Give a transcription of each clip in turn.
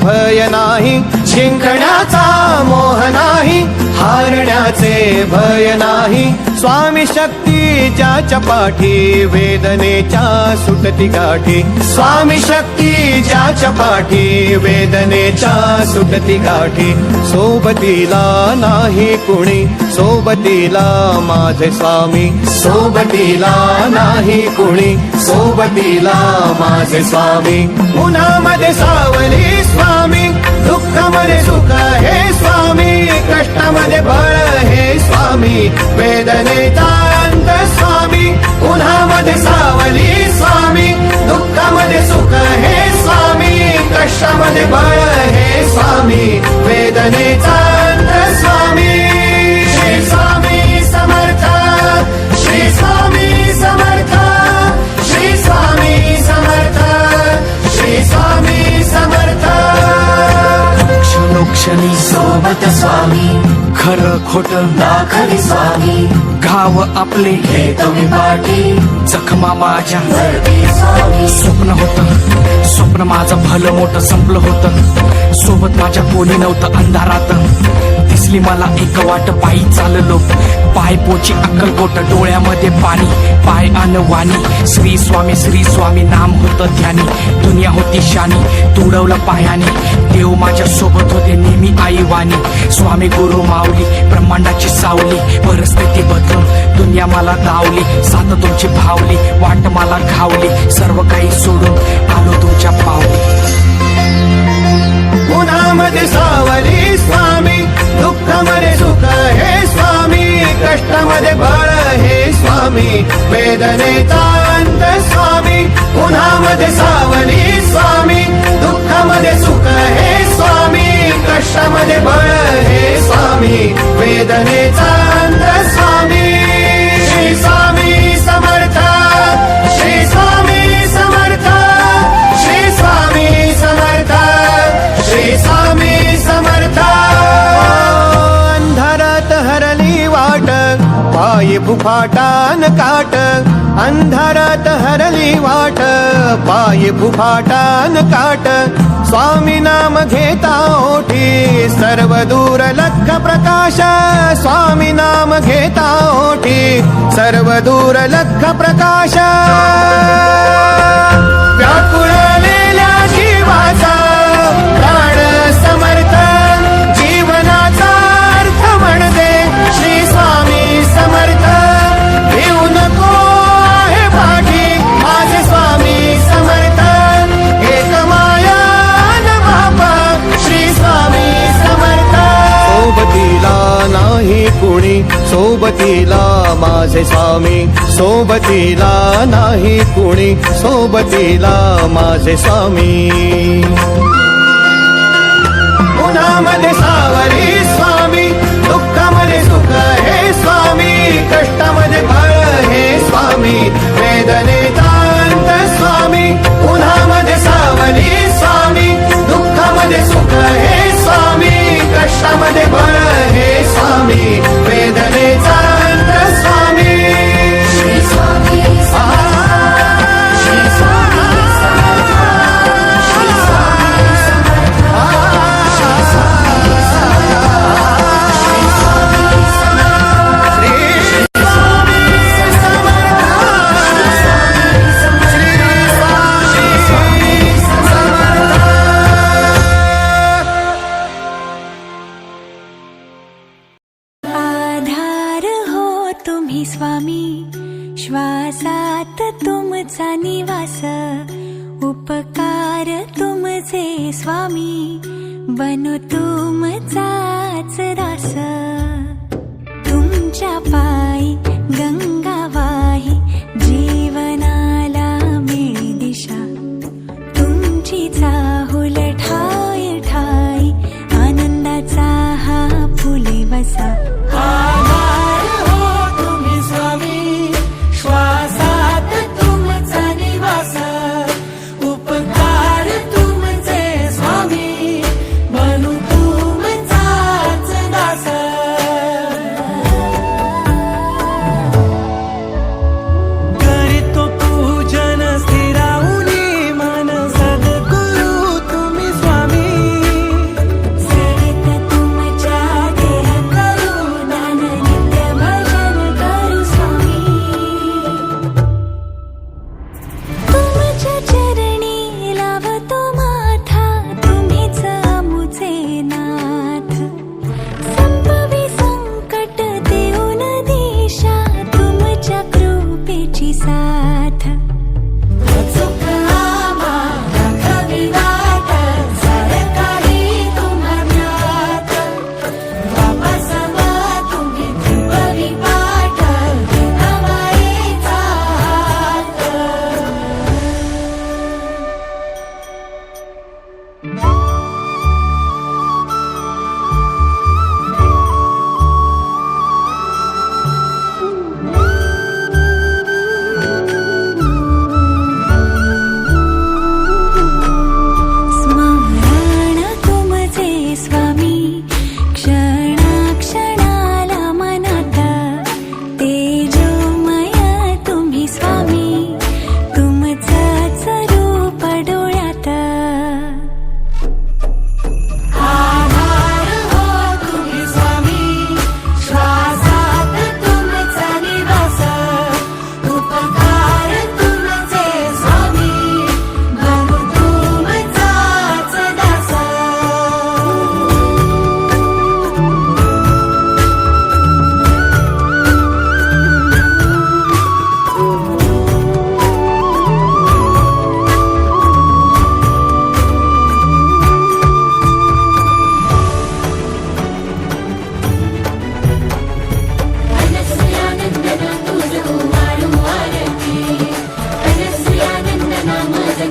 भय नाही, जिंकण्याचा मोह नाही, हारण्याचे भय नाही. स्वामी शक्ती ज्याच्या पाठी, वेदनेच्या सुटती गाठी. स्वामी शक्ती ज्याच्या पाठी, वेदनेच्या सुटती गाठी. सोबतीला नाही कुणी, सोबतीला माझे स्वामी. सोबतीला नाही कुणी, सोबतीला माझे स्वामी. उन्हामध्ये सावली स्वामी, दुःखामध्ये सुख हे स्वामी, कष्टामध्ये बळ हे स्वामी, वेदनेचा अंत स्वामी. उन्हामध्ये सावली स्वामी, दुःखामध्ये सुख हे स्वामी, कष्टामध्ये बळ हे स्वामी, वेदनेचा अंत स्वामी. श्री स्वामी समर्थ, श्री स्वामी समर्थ, श्री स्वामी समर्थ, श्री स्वामी समर्थ. क्षणोक्षणी सोबत स्वामी, खरं खोट दाखवी स्वामी. गाव आपले हे तुम्ही पाठी, जखमा माझ्या स्वामी. स्वप्न होतं, स्वप्न माझं भलं मोठं संपलं होतं. सोबत माझ्या कोणी नव्हतं अंधारात. दिसली मला एक वाट, पायी चाललो, पाय पोची अक्कलकोट, डोळ्यामध्ये पाणी, पाय अन वाणी. श्री स्वामी नाम होतं ध्यानी. दुनिया होती शानी, तुडवलं पायाने. देव माझ्या सोबत होते नेहमी आई वाणी. स्वामी गुरु माऊली, ब्रह्मांडाची सावली. परिस्थिती बदलून दुनिया मला धावली. साथ तुमची भावली, वाट मला घावली. सर्व काही सोडून आलो तुमच्या पावली. उन्हामध्ये सावली स्वामी, दुःखामध्ये सुख हे स्वामी, कष्टामध्ये बळ हे स्वामी, वेदनेचा अंत स्वामी. उन्हामध्ये सावली स्वामी, दुःखामध्ये सुख हे स्वामी, कष्टामध्ये बळ हे स्वामी, वेदनेचा अंत स्वामी. श्री स्वामी समर्थ, श्री स्वामी समर्थ, श्री स्वामी समर्थ, श्री स्वामी समर्थ. अंधारात हरली वाट, पायी फुफाटान काट. अंधारात हरली वाट, पायी फुफाटान काट. स्वामी नाम घेता ओठी, सर्व दूर लख प्रकाश. स्वामी नाम घेता ओठी, सर्व दूर लख प्रकाश. व्याकुळलेल्या जीवाचा प्राण समर्थ, जीवनाचा अर्थ म्हणते श्री स्वामी समर्थ. घेऊ नको आहे पाठी, माझे स्वामी समर्थ. एक माया न बापा, श्री स्वामी समर्थ. सोबतीला नाही कुणी, सोबतीला माझे स्वामी. सोबतीला नाही कुणी, सोबतीला माझे स्वामी. उन्हामध्ये सावली स्वामी, दुःखामध्ये सुख हे स्वामी, कष्टामध्ये बळ हे स्वामी, वेदनेचा अंत स्वामी. उन्हामध्ये सावली स्वामी, दुःखामध्ये सुख हे स्वामी, कष्टामध्ये बळ हे स्वामी, वेदनेचा अंत स्वामी. श्री स्वामी श्वासात तुमचा निवास, उपकार तुमचे स्वामी, बनो तुमचाच दास. तुमच्या पायी गंगा वाही, जीवनाला मिळी दिशा. तुमची चाहुल ठाय ठाई, आनंदाचा हा फुले वसा. श्वासात तुमचा निवास, उपकार तुमचे स्वामी, बनू तुमचाच दास.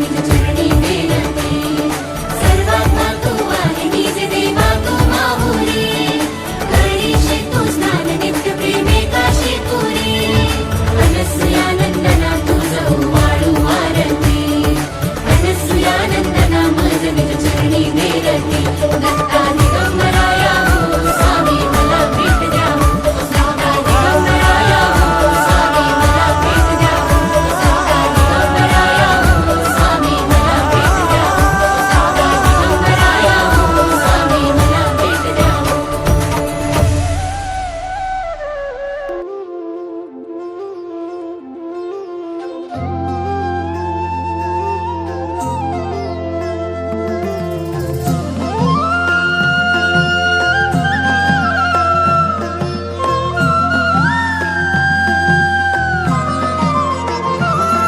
निज चरणी विनंती सर्वात्मा तू आहे निज देवा तू माहुरी करण्याची तू स्नान नित्य प्रेमे काशी पुरी अनसूयानंदना तुझ वाळू आरती अनसूयानंदना मज निज चरणी विनंती दत्ता दिगंबराया हो स्वामी मला भेट द्या दत्ता दिगंबराया हो स्वामी मला भेट द्या दत्ता दिगंबराया हो स्वामी मला भेट द्या दत्ता दिगंबराया हो स्वामी मला भेट द्या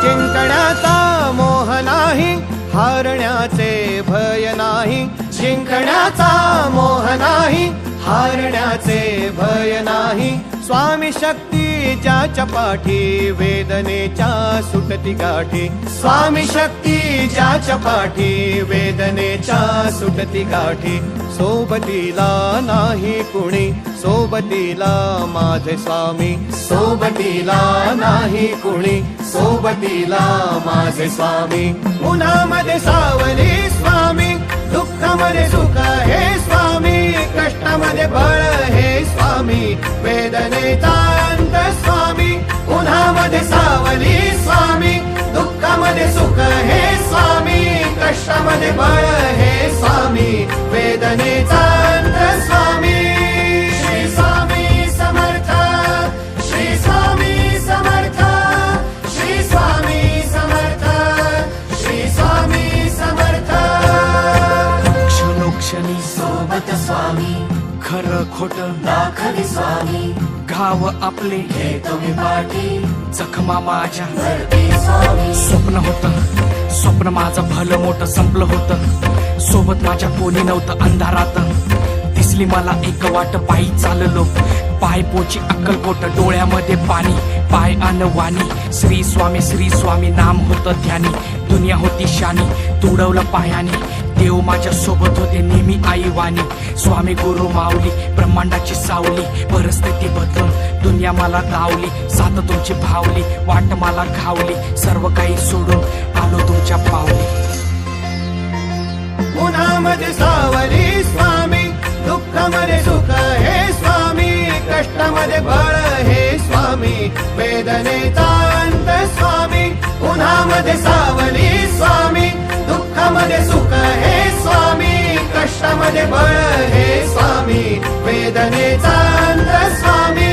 जिंकण्याचा मोह नाही हारण्याचे भय नाही जिंकण्याचा मोह नाही हारण्याचे भय नाही स्वामी शक्ती ज्याच्या पाठी वेदनेच्या सुटती गाठी स्वामी शक्ती ज्याच्या पाठी वेदनेच्या सुटती गाठी सोबतीला नाही कुणी सोबतीला माझे स्वामी सोबतीला नाही कुणी सोबतीला माझे स्वामी उन्हामध्ये सावली स्वामी दुःखामध्ये सुख हे स्वामी कष्टामध्ये बळ हे स्वामी वेदनेचा अंत स्वामी उन्हामध्ये सावली स्वामी दुःखामध्ये सुख हे स्वामी कष्टामध्ये बळ हे स्वामी वेदनेचा अंत स्वामी श्री स्वामी समर्थ श्री स्वामी समर्थ श्री स्वामी समर्थ श्री स्वामी समर्थ क्षणोक्षणी सोबत स्वामी खरं खोट दाखवी स्वामी घाव आपले घेतो मी पाठी जखमा माझ्या भरती स्वामी स्वप्न होतं स्वप्न माझं भलं मोठं संपलं होतं सोबत माझ्या कोणी नव्हतं अंधारात दिसली मला एक वाट पायी चाललो पाय पोची अक्कलकोट डोळ्यामध्ये पाणी पाय अनवाणी श्री स्वामी नाम होतं ध्यानी दुनिया होती शानी तुडवलं पायाने देव माझ्या सोबत होते नेहमी आई वाणी स्वामी गुरु माऊली ब्रह्मांडाची सावली परिस्थिती बदलून दुनिया मला धावली साथ तुमची भावली वाट मला घावली सर्व काही सोडून आलो तुमच्या पावली उन्हामध्ये सावली स्वामी दुःखामध्ये सुख हे स्वामी कष्टामध्ये बळ हे स्वामी वेदनेचा अंत स्वामी उन्हामध्ये सावली स्वामी दुःखामध्ये सुख हे स्वामी कष्टामध्ये बळ हे स्वामी वेदनेचा अंत स्वामी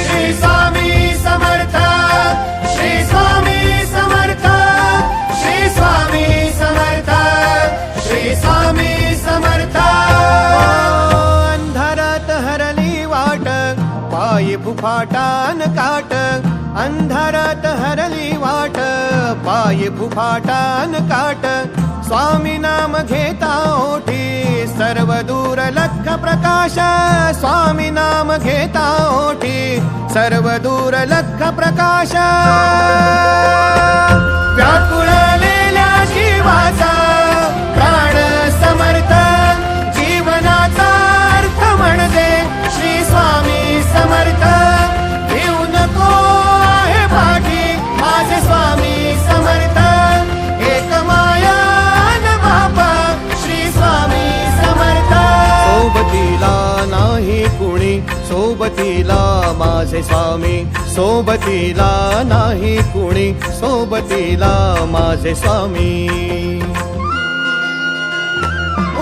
श्री स्वामी समर्थ श्री स्वामी समर्थ श्री स्वामी समर्थ श्री स्वामी समर्थ अंधारात हरली वाट पायी फुफाटान काट अंधारात हरली वाट पायी फुफाटान काट स्वामी नाम घेता ओठी सर्व दूर लख प्रकाश स्वामी नाम घेता ओठी सर्व दूर लख प्रकाश व्याकुळलेल्या जीवाचा प्राण समर्थ जीवनाचा अर्थ म्हणजे श्री स्वामी समर्थ घेऊ नको आहे पाठी माझे स्वामी समर्थ एक माया न बापा श्री स्वामी समर्थ सोबतीला नाही कुणी सोबतीला माझे स्वामी सोबतीला नाही कुणी सोबतीला माझे स्वामी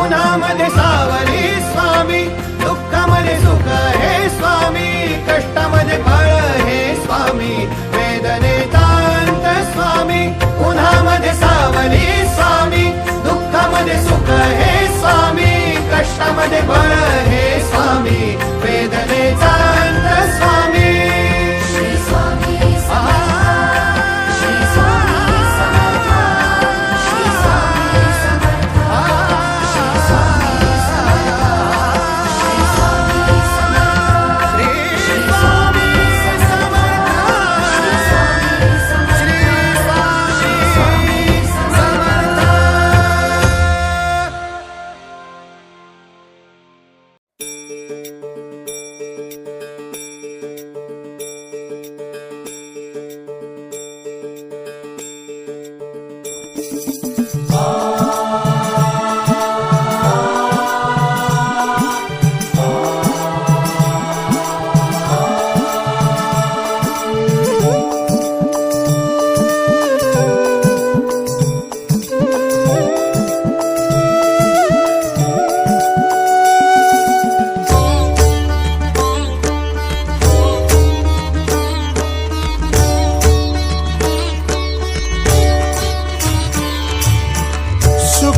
उन्हामध्ये सावली स्वामी दुःखामध्ये सुख हे स्वामी कष्टामध्ये बळ हे स्वामी वेदनेचा अंत स्वामी उन्हामध्ये सावली स्वामी दुःखामध्ये सुख हे स्वामी कष्टामध्ये बळ हे स्वामी वेदनेचा अंत स्वामी श्री स्वामी समर्थ श्री स्वामी समर्थ श्री स्वामी समर्थ श्री स्वामी समर्थ श्री स्वामी समर्थ श्री स्वामी समर्थ श्री स्वामी समर्थ श्री स्वामी समर्थ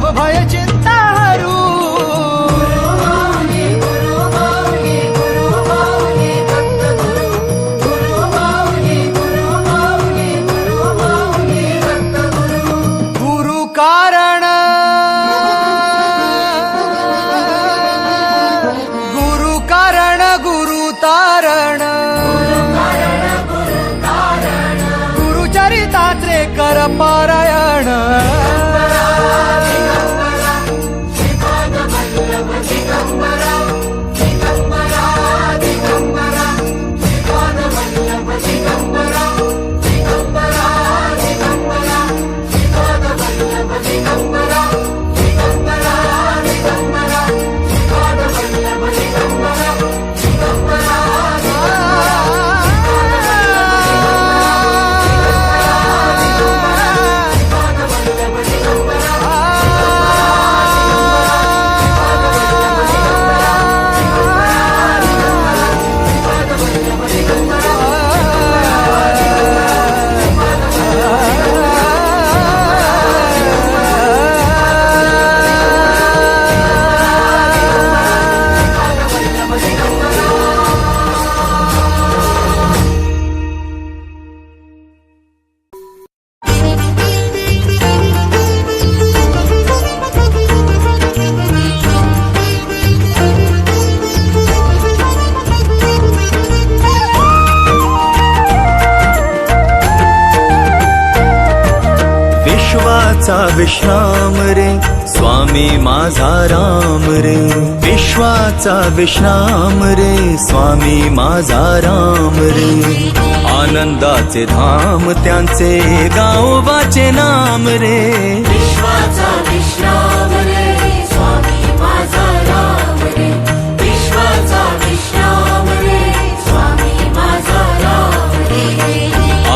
भव भय चिंता हरू गुरु कारण गुरु कारण गुरु तारण गुरु चरितात्रे कर पारायण विश्वाचा विश्राम रे स्वामी माझा राम रे विश्वाचा विश्राम रे स्वामी माझा राम रे आनंदाचे धाम त्यांचे गावोबाचे नाम रे विश्वाचा विश्राम रे स्वामी माझा राम रे विश्वाचा विश्राम रे स्वामी माझा राम रे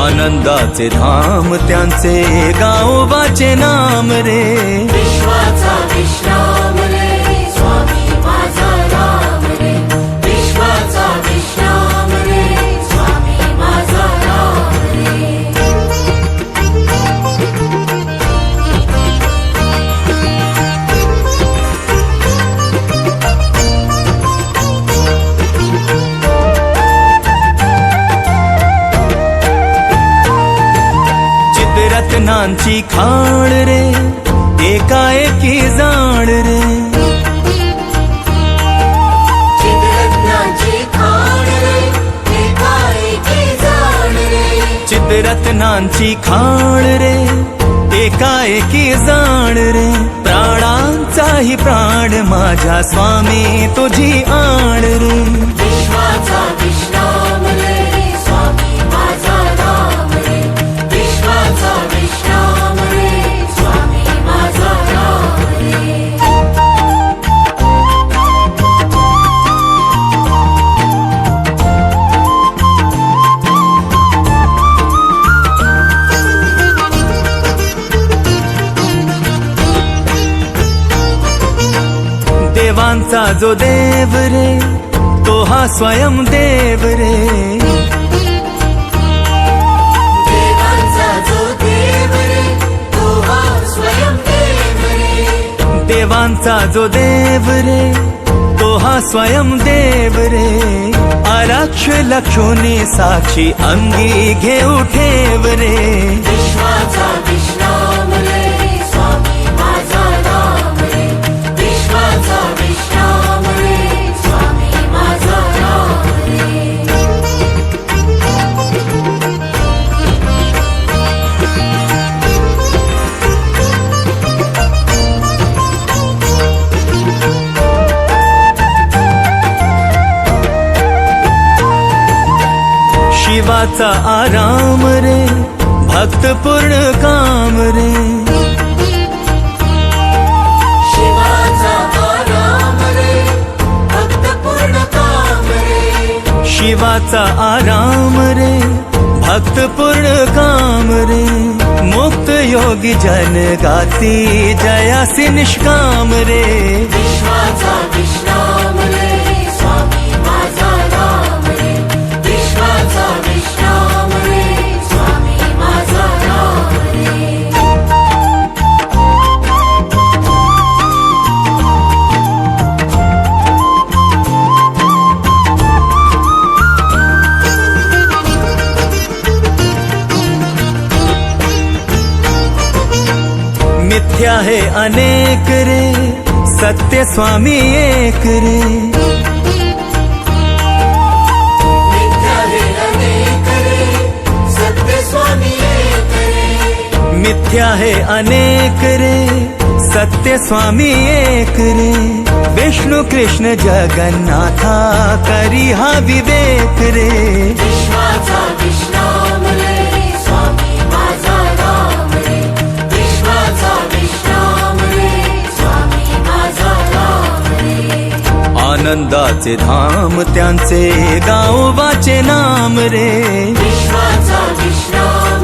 आनंदाचे धाम त्यांचे गावोबाचे नाम रे विश्वाचा विश्राम रे स्वामी माझा राम रे विश्वाचा विश्राम रे स्वामी माझा राम रे चितरत्नांची खाण रे एकाएकी जाण रे चित्ररत्नाची खाण रे एकाएकी जाण रे चितरत्नांची खाण रे एकाएकी जाण रे प्राणांचाही प्राण माझ्या स्वामी तुझी आण रे विश्वाचा विश्राम रे स्वामी माझा राम रे विश्वाचा विश्राम रे स्वामी माझा राम रे देवांचा जो देव रे तो हा स्वयं देव रे देवांचा जो देव रे तो हा स्वयं देव रे देवांचा जो देव रे तो हा स्वयं देव रे आरक्ष लक्षोनी साक्षी अंगी घेऊ ठेव रे विश्वाचा विश्राम रे स्वामी माझा राम रे विश्वाचा विश्राम रे स्वामी माझा राम रे शिवाचा आराम रे भक्त पूर्ण काम रे शिवाचा आराम रे भक्त पूर्ण काम रे शिवाचा आराम रे भक्त पूर्ण काम रे मुक्त योगी जन गाती जयासी निष्काम रे विश्वाचा विश्राम रे स्वामी माझा राम रे विश्वाचा विश्राम रे स्वामी माझा राम रे मिथ्या हे अनेक रे सत्य स्वामी एक रे मिथ्या हे अनेक रे सत्य स्वामी एक रे मिथ्या हे अनेक रे सत्य स्वामी एक रे विष्णु कृष्ण जगन्नाथा करी हा विवेक रे विश्वाचा विश्राम रे स्वामी माझा राम रे विश्वाचा विश्राम रे स्वामी माझा राम रे आनंदाचे धाम त्यांचे गावोबाचे नाम रे विश्वाचा विश्राम